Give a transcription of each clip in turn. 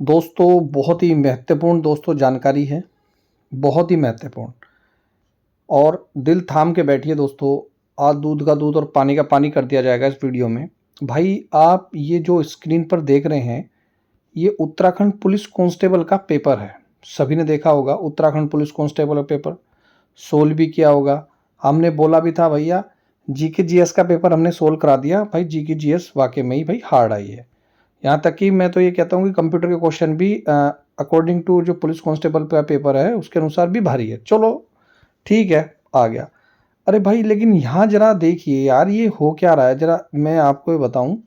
दोस्तों बहुत ही महत्वपूर्ण जानकारी है, बहुत ही महत्वपूर्ण। और दिल थाम के बैठिए दोस्तों, आज दूध का दूध और पानी का पानी कर दिया जाएगा इस वीडियो में। भाई आप ये जो स्क्रीन पर देख रहे हैं, ये उत्तराखंड पुलिस कांस्टेबल का पेपर है। सभी ने देखा होगा उत्तराखंड पुलिस कांस्टेबल का पेपर, सोल्व भी किया होगा। हमने बोला भी था भैया जीके जीएस का पेपर हमने सोल्व करा दिया। भाई जीके जीएस वाकई में ही भाई हार्ड आई है। यहाँ तक कि मैं तो ये कहता हूँ कि कंप्यूटर के क्वेश्चन भी अकॉर्डिंग टू जो पुलिस कांस्टेबल का पेपर है उसके अनुसार भी भारी है। चलो ठीक है, आ गया। अरे भाई लेकिन यहाँ जरा देखिए यार, ये हो क्या रहा है, जरा मैं आपको ये बताऊँ।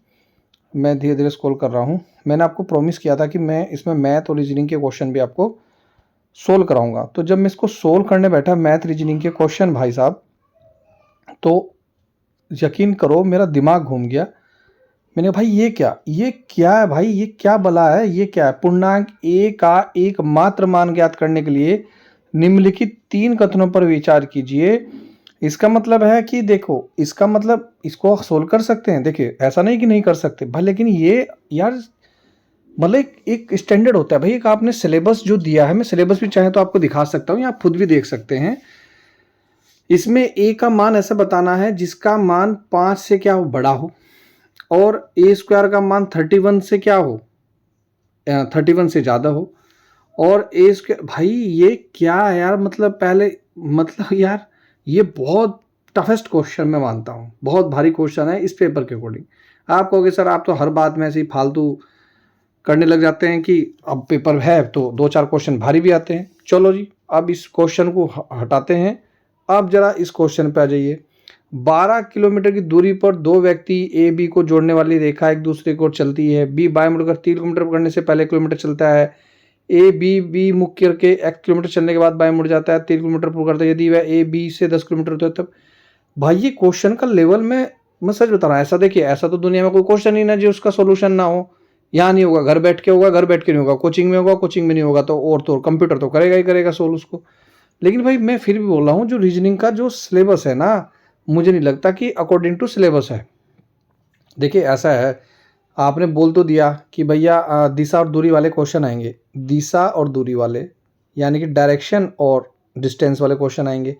मैं धीरे धीरे स्क्रॉल कर रहा हूँ। मैंने आपको प्रॉमिस किया था कि मैं इसमें मैथ और रीजनिंग के क्वेश्चन भी आपको सोल्व कराऊंगा। तो जब मैं इसको सोल्व करने बैठा मैथ रीजनिंग के क्वेश्चन भाई साहब, तो यकीन करो मेरा दिमाग घूम गया। मैंने कहा भाई ये क्या है भाई, ये क्या बला है, ये क्या है। पूर्णांक ए का एकमात्र मान ज्ञात करने के लिए निम्नलिखित 3 कथनों पर विचार कीजिए। इसका मतलब है कि देखो, इसका मतलब इसको सोल्व कर सकते हैं। देखिए ऐसा नहीं कि नहीं कर सकते भाई, लेकिन ये यार मतलब एक स्टैंडर्ड होता है भाई। एक आपने सिलेबस जो दिया है, मैं सिलेबस भी चाहे तो आपको दिखा सकता हूँ या आप खुद भी देख सकते हैं। इसमें ए का मान ऐसा बताना है जिसका मान 5 से क्या हो, बड़ा हो, और ए स्क्वायर का मान 31 से क्या हो, 31 से ज़्यादा हो, और ए स्क्वायर। भाई ये क्या है यार, मतलब पहले मतलब यार ये बहुत टफेस्ट क्वेश्चन मैं मानता हूँ, बहुत भारी क्वेश्चन है इस पेपर के अकॉर्डिंग। आप कहोगे सर आप तो हर बात में ऐसे ही फालतू करने लग जाते हैं कि अब पेपर है तो 2-4 क्वेश्चन भारी भी आते हैं। चलो जी, अब इस क्वेश्चन को हटाते हैं। अब जरा इस क्वेश्चन पे आ जाइए। 12 किलोमीटर की दूरी पर 2 व्यक्ति ए बी को जोड़ने वाली रेखा एक दूसरे की ओर चलती है। बी बाएं मुड़कर 3 किलोमीटर करने से पहले किलोमीटर चलता है। ए बी मुख करके 1 किलोमीटर चलने के बाद बाएं मुड़ जाता है, 3 किलोमीटर पूरा करता है। यदि वह ए बी से 10 किलोमीटर होता है तब। भाई ये क्वेश्चन का लेवल में मैं सच बता रहा हूँ, ऐसा देखिए, ऐसा तो दुनिया में कोई क्वेश्चन ही ना जो उसका सोल्यूशन ना हो। यहाँ नहीं होगा, घर बैठ के होगा, घर बैठ के नहीं होगा, कोचिंग में होगा, कोचिंग में नहीं होगा, तो कंप्यूटर तो करेगा ही करेगा सोल्व उसको। लेकिन भाई मैं फिर भी बोल रहा हूँ, जो रीजनिंग का जो सिलेबस है ना, मुझे नहीं लगता कि अकॉर्डिंग टू सिलेबस है। देखिए ऐसा है, आपने बोल तो दिया कि भैया दिशा और दूरी वाले क्वेश्चन आएंगे, दिशा और दूरी वाले यानी कि डायरेक्शन और डिस्टेंस वाले क्वेश्चन आएंगे।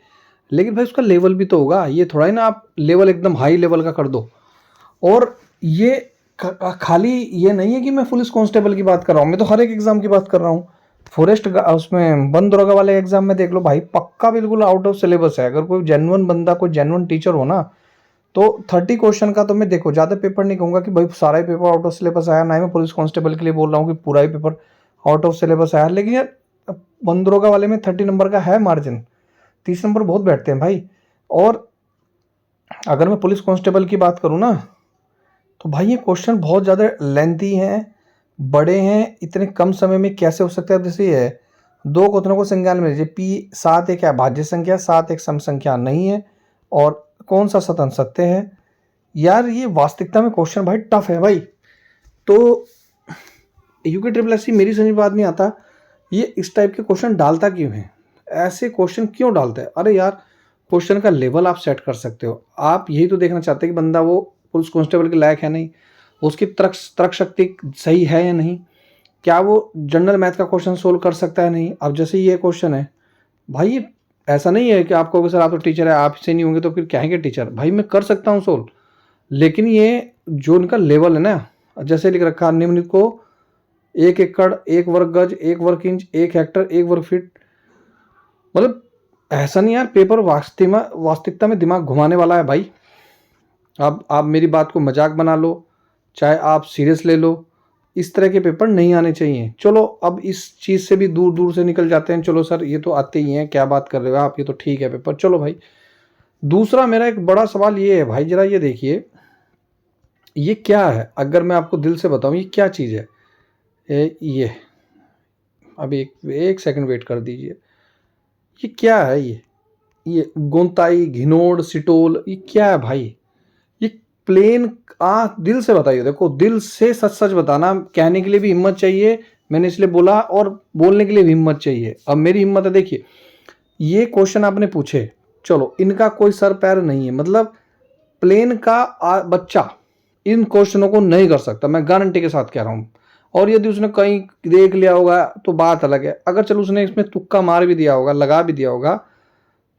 लेकिन भाई उसका लेवल भी तो होगा, ये थोड़ा ही ना आप लेवल एकदम हाई लेवल का कर दो। और ये खाली ये नहीं है कि मैं पुलिस कांस्टेबल की बात कर रहा हूँ, मैं तो हर एक एग्जाम की बात कर रहा हूँ। फॉरेस्ट उसमें वन दरोगा वाले एग्जाम में देख लो भाई, पक्का बिल्कुल आउट ऑफ सिलेबस है। अगर कोई जेन्युइन बंदा, कोई जेन्युइन टीचर हो ना, तो 30 क्वेश्चन का तो मैं देखो ज़्यादा पेपर नहीं कहूँगा कि भाई सारा ही पेपर आउट ऑफ सिलेबस आया। ना ही मैं पुलिस कांस्टेबल के लिए बोल रहा हूँ कि पूरा ही पेपर आउट ऑफ सिलेबस आया। लेकिन यार वन दरोगा वाले में 30 नंबर का है मार्जिन, 30 नंबर बहुत बैठते हैं भाई। और अगर मैं पुलिस कांस्टेबल की बात करूँ ना, तो भाई ये क्वेश्चन बहुत ज़्यादा लेंथी हैं, बड़े हैं। इतने कम समय में कैसे हो सकता है। जैसे ये है, 2 कथनों को संज्ञान में लीजिए। पी 7 एक अभाज्य संख्या, 7 एक सम संख्या नहीं है, और कौन सा सतन सत्य है। यार ये वास्तविकता में क्वेश्चन भाई टफ है भाई। तो यूके ट्रिपल एससी मेरी समझ में बात नहीं आता, ये इस टाइप के क्वेश्चन डालता क्यों है, ऐसे क्वेश्चन क्यों डालता है। अरे यार क्वेश्चन का लेवल आप सेट कर सकते हो। आप यही तो देखना चाहते हैं कि बंदा वो पुलिस कांस्टेबल के लायक है नहीं, उसकी तर्क शक्ति सही है या नहीं, क्या वो जनरल मैथ का क्वेश्चन सोल्व कर सकता है नहीं। अब जैसे ये क्वेश्चन है भाई, ये ऐसा नहीं है कि आप कहोगे सर आप तो टीचर है, आप से नहीं होंगे तो फिर क्या है टीचर। भाई मैं कर सकता हूँ सोल्व, लेकिन ये जो उनका लेवल है ना, जैसे लिख रखा निम्नलिखित को 1 एकड़ 1 वर्ग गज 1 वर्ग इंच 1 हेक्टर 1 वर्ग फीट। मतलब ऐसा नहीं यार, पेपर वास्तविकता में दिमाग घुमाने वाला है भाई। अब आप मेरी बात को मजाक बना लो, चाहे आप सीरियस ले लो, इस तरह के पेपर नहीं आने चाहिए। चलो अब इस चीज़ से भी दूर दूर से निकल जाते हैं। चलो सर ये तो आते ही हैं, क्या बात कर रहे हो आप, ये तो ठीक है पेपर। चलो भाई, दूसरा मेरा एक बड़ा सवाल ये है भाई, जरा ये देखिए ये क्या है। अगर मैं आपको दिल से बताऊं ये क्या चीज़ है, ये अभी एक सेकंड वेट कर दीजिए। ये क्या है, ये गोंताई घिनोड़ सिटोल, ये क्या है भाई। ये प्लेन दिल से बताइए, देखो दिल से सच सच बताना। कहने के लिए भी हिम्मत चाहिए, मैंने इसलिए बोला, और बोलने के लिए भी हिम्मत चाहिए। अब मेरी हिम्मत है। देखिए ये क्वेश्चन आपने पूछे, चलो इनका कोई सर पैर नहीं है, मतलब प्लेन का बच्चा इन क्वेश्चनों को नहीं कर सकता, मैं गारंटी के साथ कह रहा हूँ। और यदि उसने कहीं देख लिया होगा तो बात अलग है। अगर चलो उसने इसमें तुक्का मार भी दिया होगा, लगा भी दिया होगा,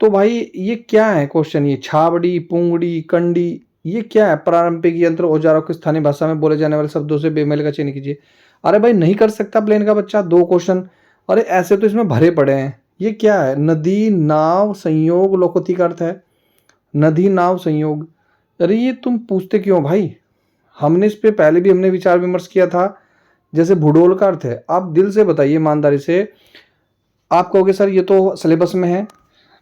तो भाई ये क्या है क्वेश्चन, ये छाबड़ी, पुंगड़ी, कंडी, ये क्या है? पारंपरिक यंत्र औजारों की स्थानीय भाषा में बोले जाने वाले शब्दों से बेमेल का चयन कीजिए। अरे भाई नहीं कर सकता प्लेन का बच्चा 2 क्वेश्चन। अरे ऐसे तो इसमें भरे पड़े हैं। ये क्या है? नदी, नाव, संयोग, लोकोक्ति का अर्थ है नदी, नाव, संयोग। अरे ये तुम पूछते क्यों भाई? हमने इस पे पहले भी हमने विचार विमर्श किया था। जैसे भूगोल का अर्थ है, आप दिल से बताइए ईमानदारी से, आप कहोगे सर ये तो सिलेबस में है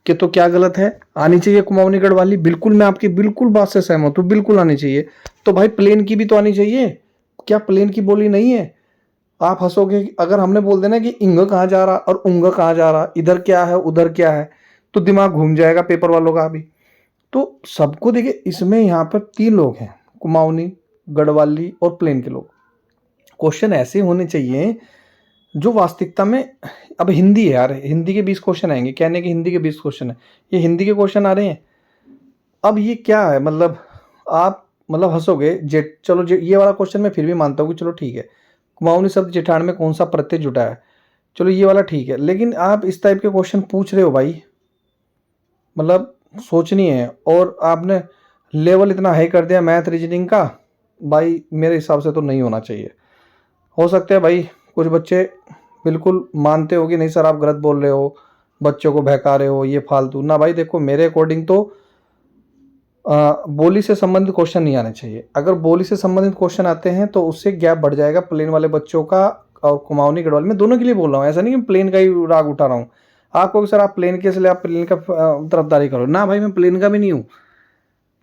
कि तो क्या गलत है? आनी चाहिए कुमाऊनी गढ़वाली, बिल्कुल मैं आपकी बिल्कुल बात से सहमत हूँ, बिल्कुल आनी चाहिए। तो भाई प्लेन की भी तो आनी चाहिए, क्या प्लेन की बोली नहीं है? आप हंसोगे अगर हमने बोल देना कि इंग कहाँ जा रहा और उंग कहाँ जा रहा, इधर क्या है उधर क्या है, तो दिमाग घूम जाएगा पेपर वालों का भी। तो सबको देखिए, इसमें यहाँ पर 3 लोग हैं, कुमाऊनी, गढ़वाली और प्लेन के लोग। क्वेश्चन ऐसे होने चाहिए जो वास्तविकता में, अब हिंदी है यार, हिंदी के 20 क्वेश्चन आएंगे, कहने के हिंदी के 20 क्वेश्चन है, ये हिंदी के क्वेश्चन आ रहे हैं। अब ये क्या है मतलब, आप मतलब हंसोगे। जेठ, चलो ये वाला क्वेश्चन मैं फिर भी मानता हूँ कि चलो ठीक है, कुमाऊनी शब्द जेठान में कौन सा प्रत्यय जुटा है, चलो ये वाला ठीक है। लेकिन आप इस टाइप के क्वेश्चन पूछ रहे हो भाई, मतलब सोचनी है। और आपने लेवल इतना हाई कर दिया मैथ रीजनिंग का, भाई मेरे हिसाब से तो नहीं होना चाहिए। हो सकता है भाई कुछ बच्चे बिल्कुल मानते हो कि नहीं सर आप गलत बोल रहे हो, बच्चों को बहका रहे हो, ये फालतू ना। भाई देखो मेरे अकॉर्डिंग तो बोली से संबंधित क्वेश्चन नहीं आने चाहिए। अगर बोली से संबंधित क्वेश्चन आते हैं तो उससे गैप बढ़ जाएगा प्लेन वाले बच्चों का और कुमाऊनी गढ़वाल में, दोनों के लिए बोल रहा हूँ। ऐसा नहीं कि प्लेन का ही राग उठा रहा हूँ। आपको सर आप प्लेन के, इसलिए आप प्लेन का तरफदारी करो ना, भाई मैं प्लेन का भी नहीं हूँ,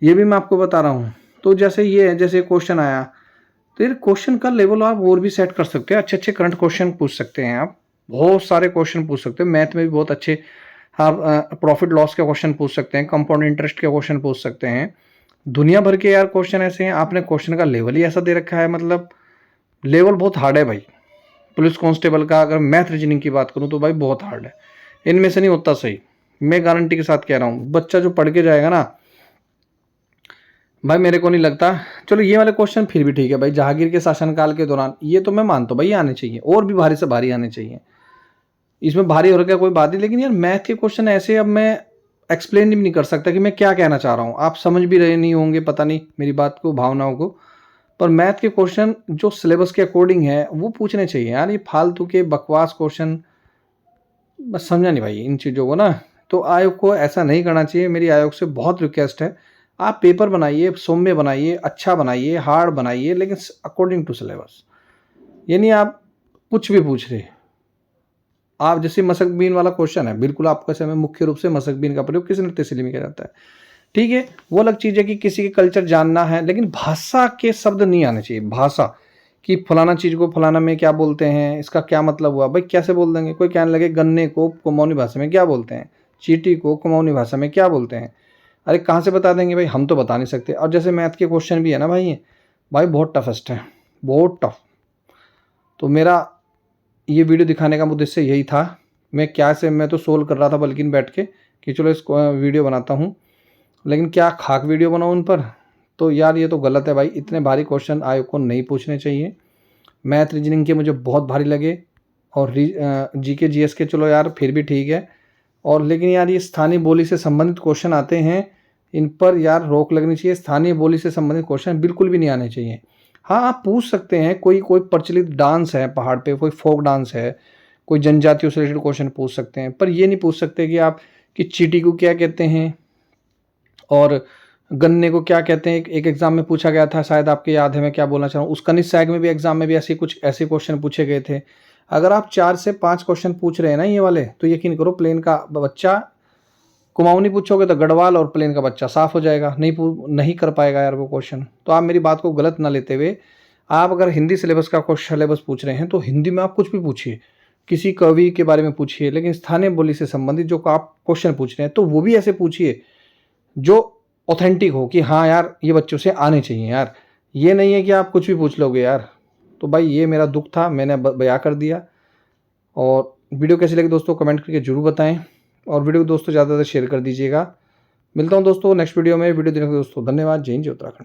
ये भी मैं आपको बता रहा हूँ। तो जैसे ये है, जैसे क्वेश्चन आया, तो ये क्वेश्चन का लेवल आप और भी सेट कर सकते हैं। अच्छे अच्छे करंट क्वेश्चन पूछ सकते हैं आप, बहुत सारे क्वेश्चन पूछ सकते हैं। मैथ में भी बहुत अच्छे आप प्रॉफिट लॉस के क्वेश्चन पूछ सकते हैं, कंपाउंड इंटरेस्ट के क्वेश्चन पूछ सकते हैं। दुनिया भर के यार क्वेश्चन ऐसे हैं। आपने क्वेश्चन का लेवल ही ऐसा दे रखा है, मतलब लेवल बहुत हार्ड है भाई। पुलिस कांस्टेबल का अगर मैथ रीजनिंग की बात करूं तो भाई बहुत हार्ड है, इनमें से नहीं होता सही, मैं गारंटी के साथ कह रहा हूं। बच्चा जो पढ़ के जाएगा ना भाई, मेरे को नहीं लगता। चलो ये वाले क्वेश्चन फिर भी ठीक है भाई, जहांगीर के शासनकाल के दौरान, ये तो मैं मानता हूँ भाई आने चाहिए, और भी भारी से भारी आने चाहिए, इसमें भारी हो रहा कोई बात नहीं। लेकिन यार मैथ के क्वेश्चन ऐसे, अब मैं एक्सप्लेन भी नहीं कर सकता कि मैं क्या कहना चाह रहा हूँ, आप समझ भी रहे नहीं होंगे, पता नहीं मेरी बात को, भावनाओं को। पर मैथ के क्वेश्चन जो सिलेबस के अकॉर्डिंग है वो पूछने चाहिए यार, ये फालतू के बकवास क्वेश्चन, बस समझा नहीं भाई इन चीज़ों को ना। तो आयोग को ऐसा नहीं करना चाहिए, मेरी आयोग से बहुत रिक्वेस्ट है, आप पेपर बनाइए, सौम्य बनाइए, अच्छा बनाइए, हार्ड बनाइए, लेकिन अकॉर्डिंग टू सिलेबस। ये नहीं आप कुछ भी पूछ रहे। आप जैसे मशक बीन वाला क्वेश्चन है, बिल्कुल आपका समय मुख्य रूप से मशक बीन का प्रयोग किस नृत्य शैली में किया जाता है, ठीक है, वो अलग चीज़ है कि किसी के कल्चर जानना है, लेकिन भाषा के शब्द नहीं आने चाहिए। भाषा कि फलाना चीज़ को फलाना में क्या बोलते हैं, इसका क्या मतलब हुआ, भाई कैसे बोल देंगे? कोई कहने लगे गन्ने को कुमाऊनी भाषा में क्या बोलते हैं, चींटी को कुमाऊनी भाषा में क्या बोलते हैं, अरे कहाँ से बता देंगे भाई, हम तो बता नहीं सकते। और जैसे मैथ के क्वेश्चन भी है ना भाई, ये भाई बहुत टफेस्ट है, बहुत टफ। तो मेरा ये वीडियो दिखाने का उद्देश्य यही था। मैं तो सोल्व कर रहा था बल्कि बैठ के कि चलो इसको वीडियो बनाता हूँ, लेकिन क्या खाक वीडियो बनाऊँ उन पर? तो यार ये तो गलत है भाई, इतने भारी क्वेश्चन आयोग को नहीं पूछने चाहिए। मैथ रीजनिंग के मुझे बहुत भारी लगे, और जीके जीएस के चलो यार फिर भी ठीक है, और लेकिन यार ये स्थानीय बोली से संबंधित क्वेश्चन आते हैं, इन पर यार रोक लगनी चाहिए। स्थानीय बोली से संबंधित क्वेश्चन बिल्कुल भी नहीं आने चाहिए। हाँ आप पूछ सकते हैं, कोई कोई प्रचलित डांस है पहाड़ पे, कोई फोक डांस है, कोई जनजातियों से रिलेटेड क्वेश्चन पूछ सकते हैं, पर ये नहीं पूछ सकते कि आप कि चींटी को क्या कहते हैं और गन्ने को क्या कहते हैं। एक एग्जाम में पूछा गया था, शायद आपके याद है मैं क्या बोलना चाह रहा हूँ, उसका निस्सैग में भी एग्जाम में भी ऐसे क्वेश्चन पूछे गए थे। अगर आप 4 से 5 क्वेश्चन पूछ रहे हैं ना ये वाले, तो यकीन करो प्लेन का बच्चा, कुमाऊनी पूछोगे तो गढ़वाल, और प्लेन का बच्चा साफ हो जाएगा, नहीं कर पाएगा यार वो क्वेश्चन। तो आप मेरी बात को गलत ना लेते हुए, आप अगर हिंदी सिलेबस का क्वेश्चन सिलेबस पूछ रहे हैं तो हिंदी में आप कुछ भी पूछिए, किसी कवि के बारे में पूछिए, लेकिन स्थानीय बोली से संबंधित जो आप क्वेश्चन पूछ रहे हैं तो वो भी ऐसे पूछिए जो ऑथेंटिक हो, कि हाँ यार ये बच्चों से आने चाहिए यार। ये नहीं है कि आप कुछ भी पूछ लोगे यार। तो भाई ये मेरा दुख था, मैंने बयां कर दिया। और वीडियो कैसी लगी दोस्तों कमेंट करके जरूर बताएं, और वीडियो को दोस्तों ज़्यादा से ज़्यादा शेयर कर दीजिएगा। मिलता हूं दोस्तों नेक्स्ट वीडियो में। वीडियो देखने के लिए दोस्तों धन्यवाद। जय हिंद, जय उत्तराखंड।